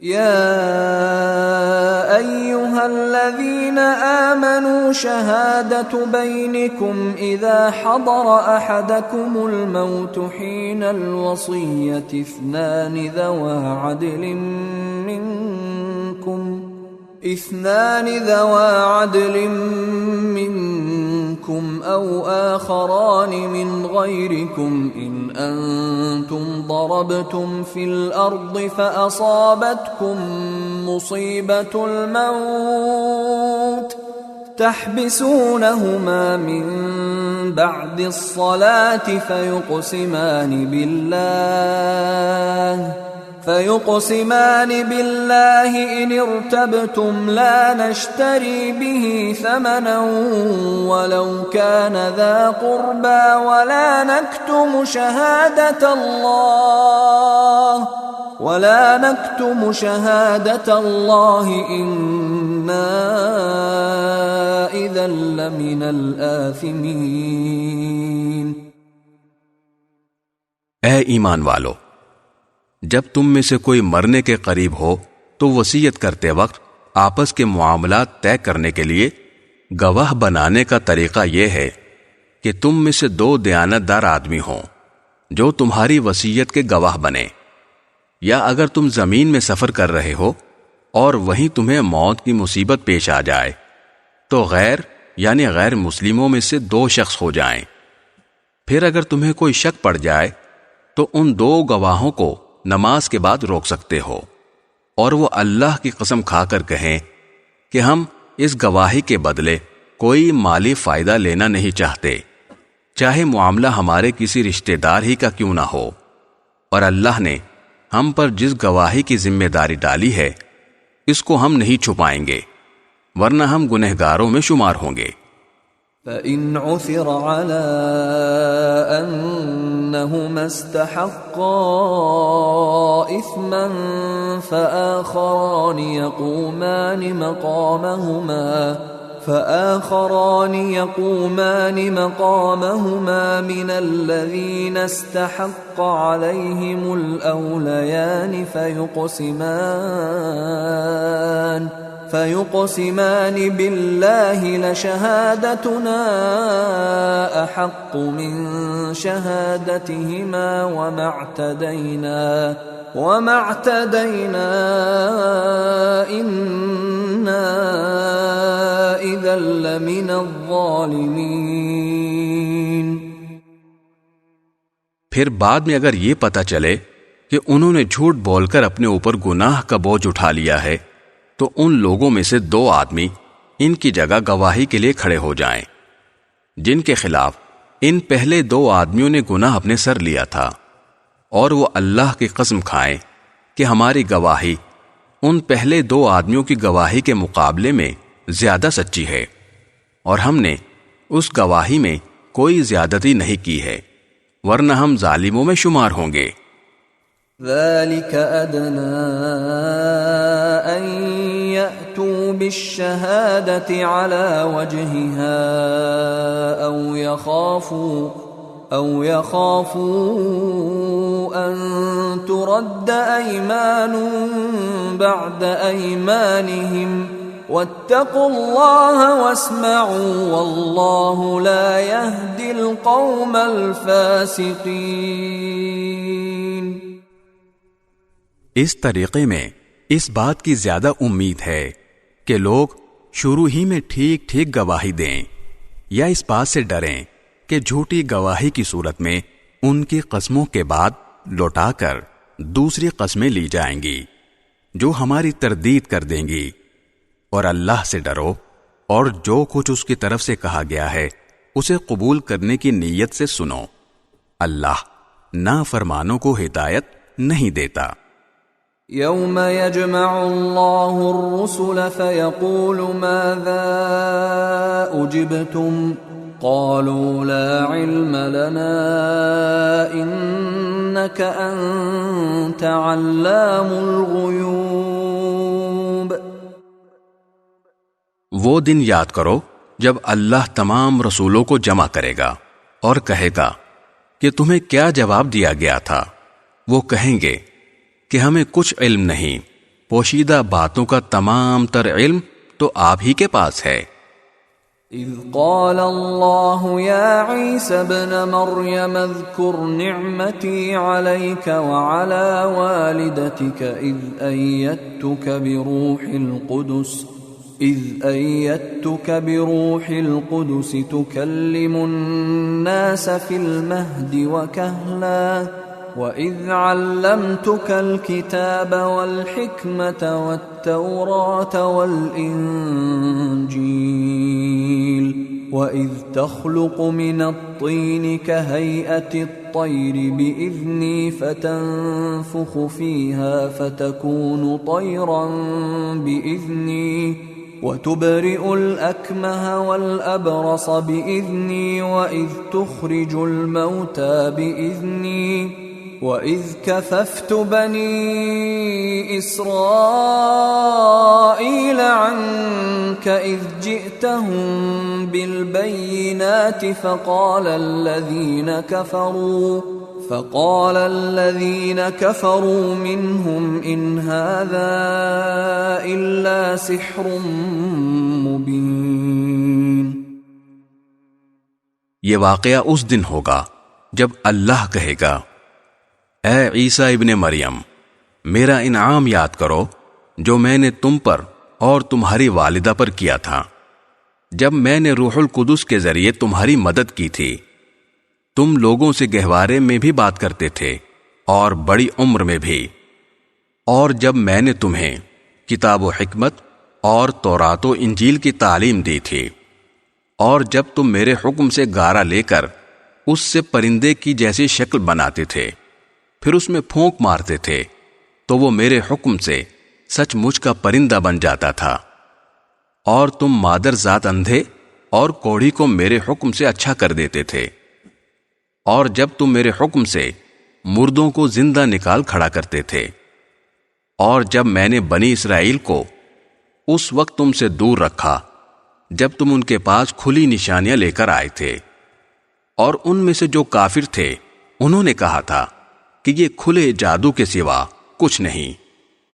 يا أيها الذين آمنوا شهادة بينكم إذا حضر أحدكم الموت حين الوصية اثنان ذوى عدل منكم أو آخران من غيركم إن أنتم ضربتم في الأرض فأصابتكم مصيبة الموت تحبسونهما من بعد الصلاة فيقسمان بالله إن ارتبتم لا نشتري به ثمنا ولو كان ذا قربى ولا نكتم شهادة الله إنا إذا لمن الآثمين۔ اے ایمان والو، جب تم میں سے کوئی مرنے کے قریب ہو تو وصیت کرتے وقت آپس کے معاملات طے کرنے کے لیے گواہ بنانے کا طریقہ یہ ہے کہ تم میں سے دو دیانت دار آدمی ہوں جو تمہاری وصیت کے گواہ بنے، یا اگر تم زمین میں سفر کر رہے ہو اور وہیں تمہیں موت کی مصیبت پیش آ جائے تو غیر مسلموں میں سے دو شخص ہو جائیں۔ پھر اگر تمہیں کوئی شک پڑ جائے تو ان دو گواہوں کو نماز کے بعد روک سکتے ہو، اور وہ اللہ کی قسم کھا کر کہیں کہ ہم اس گواہی کے بدلے کوئی مالی فائدہ لینا نہیں چاہتے، چاہے معاملہ ہمارے کسی رشتہ دار ہی کا کیوں نہ ہو، اور اللہ نے ہم پر جس گواہی کی ذمہ داری ڈالی ہے اس کو ہم نہیں چھپائیں گے، ورنہ ہم گنہگاروں میں شمار ہوں گے۔ فَإِنْ عُثِرَ عَلَىٰ أَنَّهُمَا اسْتَحَقَّا إِثْمًا فَآخَرَانِ يَقُومَانِ مَقَامَهُمَا مِنَ الَّذِينَ اسْتَحَقَّ عَلَيْهِمُ الْأَوْلَيَانِ فيقسمان بالله لشهادتنا أحق من شهادتهما وما اعتدينا إنا إذا لمن الظالمين۔ پھر بعد میں اگر یہ پتہ چلے کہ انہوں نے جھوٹ بول کر اپنے اوپر گناہ کا بوجھ اٹھا لیا ہے تو ان لوگوں میں سے دو آدمی ان کی جگہ گواہی کے لیے کھڑے ہو جائیں جن کے خلاف ان پہلے دو آدمیوں نے گناہ اپنے سر لیا تھا، اور وہ اللہ کی قسم کھائیں کہ ہماری گواہی ان پہلے دو آدمیوں کی گواہی کے مقابلے میں زیادہ سچی ہے، اور ہم نے اس گواہی میں کوئی زیادتی نہیں کی ہے، ورنہ ہم ظالموں میں شمار ہوں گے۔ ذلك أدنى أن يأتوا بالشهادة على وجهها أو يخافوا أن ترد أيمان بعد أيمانهم واتقوا الله واسمعوا والله لا يهدي القوم الفاسقين۔ اس طریقے میں اس بات کی زیادہ امید ہے کہ لوگ شروع ہی میں ٹھیک ٹھیک گواہی دیں، یا اس بات سے ڈریں کہ جھوٹی گواہی کی صورت میں ان کی قسموں کے بعد لوٹا کر دوسری قسمیں لی جائیں گی جو ہماری تردید کر دیں گی، اور اللہ سے ڈرو اور جو کچھ اس کی طرف سے کہا گیا ہے اسے قبول کرنے کی نیت سے سنو، اللہ نافرمانوں کو ہدایت نہیں دیتا۔ يوم يجمع الله الرسل فيقول ماذا أجبتم قالوا لا علم لنا إنك أنت علام الغيوب۔ وہ دن یاد کرو جب اللہ تمام رسولوں کو جمع کرے گا اور کہے گا کہ تمہیں کیا جواب دیا گیا تھا، وہ کہیں گے کہ ہمیں کچھ علم نہیں، پوشیدہ باتوں کا تمام تر علم تو آپ ہی کے پاس ہے۔ اذ قال اللہ یا عیسی ابن مریم اذکر نعمتی علیک وعلی والدتک اذ ایدتک بروح القدس تکلم الناس فی المہد وکہلا وَإِذْ عَلَّمْتُكَ الْكِتَابَ وَالْحِكْمَةَ وَالتَّوْرَاةَ وَالْإِنْجِيلَ وَإِذْ تَخْلُقُ مِنَ الطِّينِ كَهَيْئَةِ الطَّيْرِ بِإِذْنِي فَتَنفُخُ فِيهَا فَتَكُونُ طَيْرًا بِإِذْنِي وَتُبْرِئُ الْأَكْمَهَ وَالْأَبْرَصَ بِإِذْنِي وَإِذْ تُخْرِجُ الْمَوْتَى بِإِذْنِي وَإِذْ كَفَفْتُ بَنِي إِسْرَائِيلَ عَنكَ إِذْ جِئْتَهُم بِالْبَيِّنَاتِ فقال الذين كفروا منهم إن هذا إلا سحر مبين۔ یہ واقعہ اس دن ہوگا جب اللہ کہے گا، اے عیسیٰ ابن مریم، میرا انعام یاد کرو جو میں نے تم پر اور تمہاری والدہ پر کیا تھا، جب میں نے روح القدس کے ذریعے تمہاری مدد کی تھی۔ تم لوگوں سے گہوارے میں بھی بات کرتے تھے اور بڑی عمر میں بھی، اور جب میں نے تمہیں کتاب و حکمت اور تورات و انجیل کی تعلیم دی تھی، اور جب تم میرے حکم سے گارا لے کر اس سے پرندے کی جیسی شکل بناتے تھے، پھر اس میں پھونک مارتے تھے تو وہ میرے حکم سے سچ مچ کا پرندہ بن جاتا تھا، اور تم مادر ذات اندھے اور کوڑھی کو میرے حکم سے اچھا کر دیتے تھے، اور جب تم میرے حکم سے مردوں کو زندہ نکال کھڑا کرتے تھے، اور جب میں نے بنی اسرائیل کو اس وقت تم سے دور رکھا جب تم ان کے پاس کھلی نشانیاں لے کر آئے تھے، اور ان میں سے جو کافر تھے انہوں نے کہا تھا کہ یہ کھلے جادو کے سوا کچھ نہیں۔